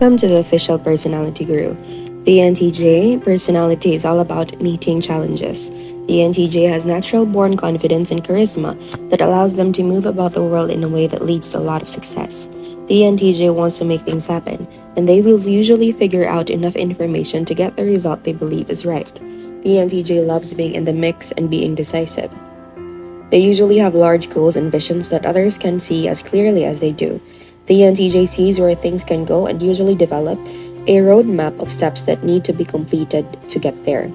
Welcome to the Official Personality Guru. The ENTJ personality is all about meeting challenges. The ENTJ has natural born confidence and charisma that allows them to move about the world in a way that leads to a lot of success. The ENTJ wants to make things happen, and they will usually figure out enough information to get the result they believe is right. The ENTJ loves being in the mix and being decisive. They usually have large goals and visions that others can see as clearly as they do. The ENTJ sees where things can go and usually develop a roadmap of steps that need to be completed to get there.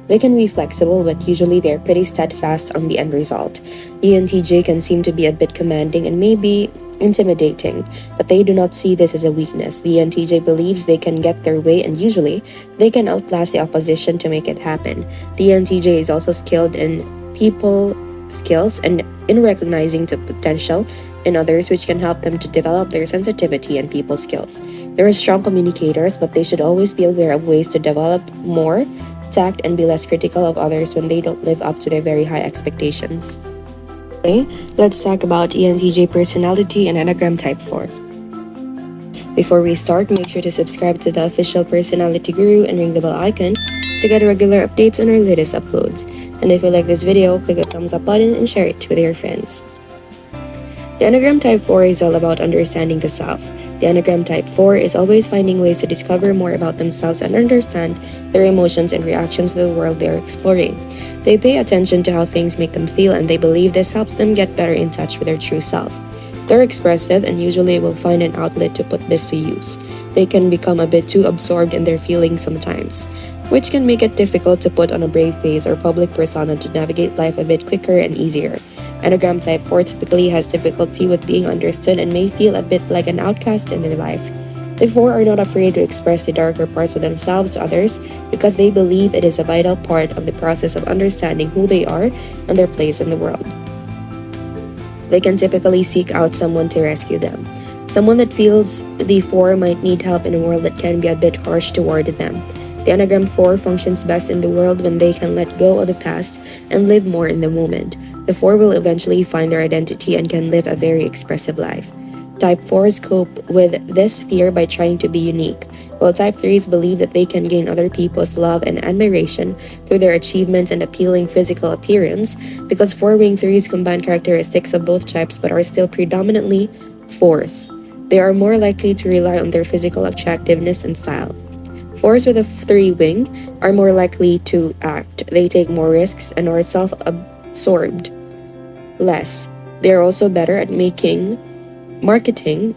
They can be flexible, but usually they're pretty steadfast on the end result. ENTJ can seem to be a bit commanding and maybe intimidating, but they do not see this as a weakness. The ENTJ believes they can get their way, and usually they can outlast the opposition to make it happen. The ENTJ is also skilled in people skills and in recognizing the potential in others, which can help them to develop their sensitivity and people skills. They are strong communicators, but they should always be aware of ways to develop more tact and be less critical of others when they don't live up to their very high expectations. Okay, let's talk about ENTJ personality and Enneagram Type 4. Before we start, make sure to subscribe to the Official Personality Guru and ring the bell icon to get regular updates on our latest uploads. And if you like this video, click the thumbs up button and share it with your friends. The Enneagram Type 4 is all about understanding the self. The Enneagram Type 4 is always finding ways to discover more about themselves and understand their emotions and reactions to the world they are exploring. They pay attention to how things make them feel, and they believe this helps them get better in touch with their true self. They're expressive and usually will find an outlet to put this to use. They can become a bit too absorbed in their feelings sometimes, which can make it difficult to put on a brave face or public persona to navigate life a bit quicker and easier. Enneagram Type 4 typically has difficulty with being understood and may feel a bit like an outcast in their life. The 4 are not afraid to express the darker parts of themselves to others because they believe it is a vital part of the process of understanding who they are and their place in the world. They can typically seek out someone to rescue them. Someone that feels the 4 might need help in a world that can be a bit harsh toward them. The Enneagram 4 functions best in the world when they can let go of the past and live more in the moment. The 4 will eventually find their identity and can live a very expressive life. Type 4s cope with this fear by trying to be unique, while Type 3s believe that they can gain other people's love and admiration through their achievements and appealing physical appearance, because 4-wing 3s combine characteristics of both types but are still predominantly 4s. They are more likely to rely on their physical attractiveness and style. 4s with a 3-wing are more likely to act. They take more risks and are self-absorbed less. They are also better at marketing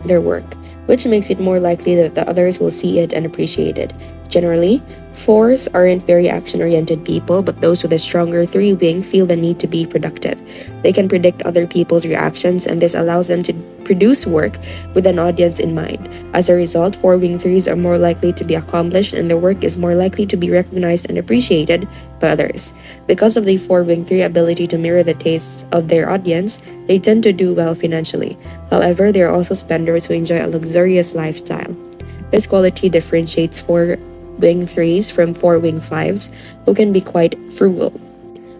their work, which makes it more likely that the others will see it and appreciate it. Generally, 4s aren't very action-oriented people, but those with a stronger 3-wing feel the need to be productive. They can predict other people's reactions, and this allows them to produce work with an audience in mind. As a result, 4-wing 3s are more likely to be accomplished, and their work is more likely to be recognized and appreciated by others. Because of the 4-wing 3 ability to mirror the tastes of their audience, they tend to do well financially. However, they are also spenders who enjoy a luxurious lifestyle. This quality differentiates 4-wing 3s from 4-wing 5s, who can be quite frugal.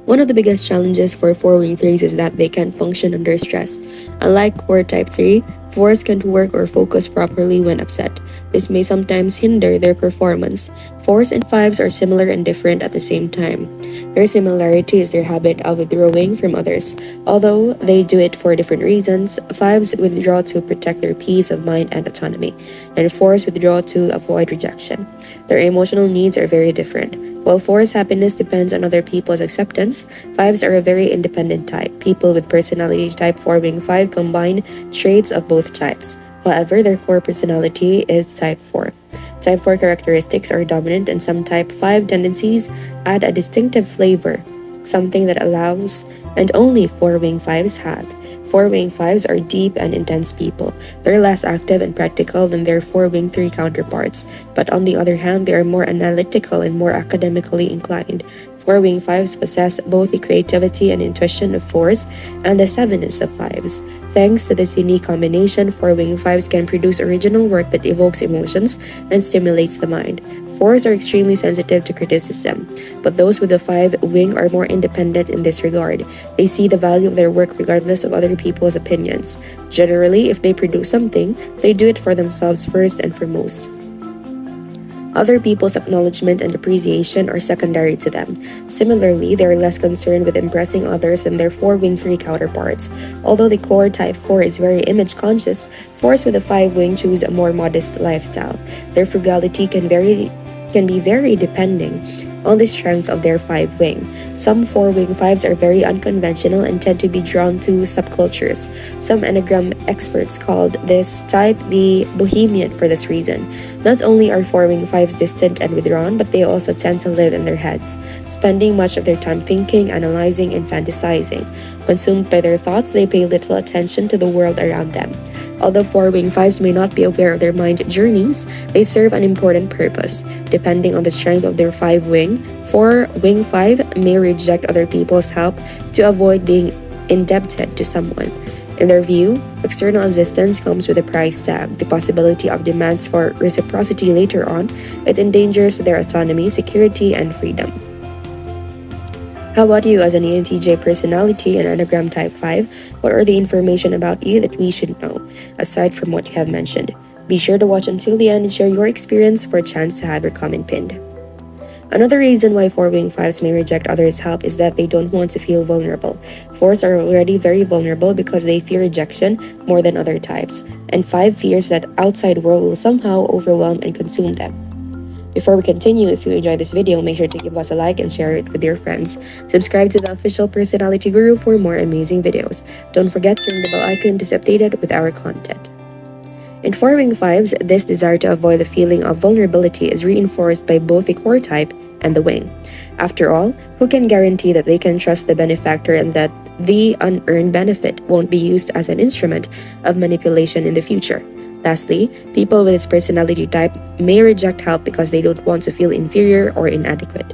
One of the biggest challenges for 4-wing 3s is that they can't function under stress. Unlike core Type 3, 4s can't work or focus properly when upset. This may sometimes hinder their performance. 4s and 5s are similar and different at the same time. Their similarity is their habit of withdrawing from others. Although they do it for different reasons, 5s withdraw to protect their peace of mind and autonomy, and 4s withdraw to avoid rejection. Their emotional needs are very different. While 4s' happiness depends on other people's acceptance, 5s are a very independent type. People with personality type 4-wing 5 combine traits of both types. However, their core personality is type 4. Type 4 characteristics are dominant, and some type 5 tendencies add a distinctive flavor, something that allows and only 4-wing 5s have. 4-wing 5s are deep and intense people. They're less active and practical than their 4-wing 3 counterparts, but on the other hand, they are more analytical and more academically inclined. 4-wing 5s possess both the creativity and intuition of 4s and the savviness of 5s. Thanks to this unique combination, 4-wing 5s can produce original work that evokes emotions and stimulates the mind. 4s are extremely sensitive to criticism, but those with a 5-wing are more independent in this regard. They see the value of their work regardless of other people's opinions. Generally, if they produce something, they do it for themselves first and foremost. Other people's acknowledgement and appreciation are secondary to them. Similarly, they are less concerned with impressing others than their 4-wing 3 counterparts. Although the core type 4 is very image conscious, 4s with a 5-wing choose a more modest lifestyle. Their frugality can be very depending on the strength of their 5-wing. Some 4-wing 5s are very unconventional and tend to be drawn to subcultures. Some Enneagram experts called this type the bohemian for this reason. Not only are 4-wing 5s distant and withdrawn, but they also tend to live in their heads, spending much of their time thinking, analyzing, and fantasizing. Consumed by their thoughts, they pay little attention to the world around them. Although 4-wing 5s may not be aware of their mind journeys, they serve an important purpose. Depending on the strength of their 5-wing, 4-wing 5 may reject other people's help to avoid being indebted to someone. In their view, external assistance comes with a price tag. The possibility of demands for reciprocity later on, it endangers their autonomy, security, and freedom. How about you as an ENTJ personality and Enneagram Type 5? What are the information about you that we should know, aside from what you have mentioned? Be sure to watch until the end and share your experience for a chance to have your comment pinned. Another reason why 4-wing 5s may reject others' help is that they don't want to feel vulnerable. 4s are already very vulnerable because they fear rejection more than other types, and 5 fears that outside world will somehow overwhelm and consume them. Before we continue, if you enjoyed this video, make sure to give us a like and share it with your friends. Subscribe to the Official Personality Guru for more amazing videos. Don't forget to ring the bell icon to stay updated with our content. In 4-wing 5s, this desire to avoid the feeling of vulnerability is reinforced by both the core type and the wing. After all, who can guarantee that they can trust the benefactor and that the unearned benefit won't be used as an instrument of manipulation in the future? Lastly, people with this personality type may reject help because they don't want to feel inferior or inadequate.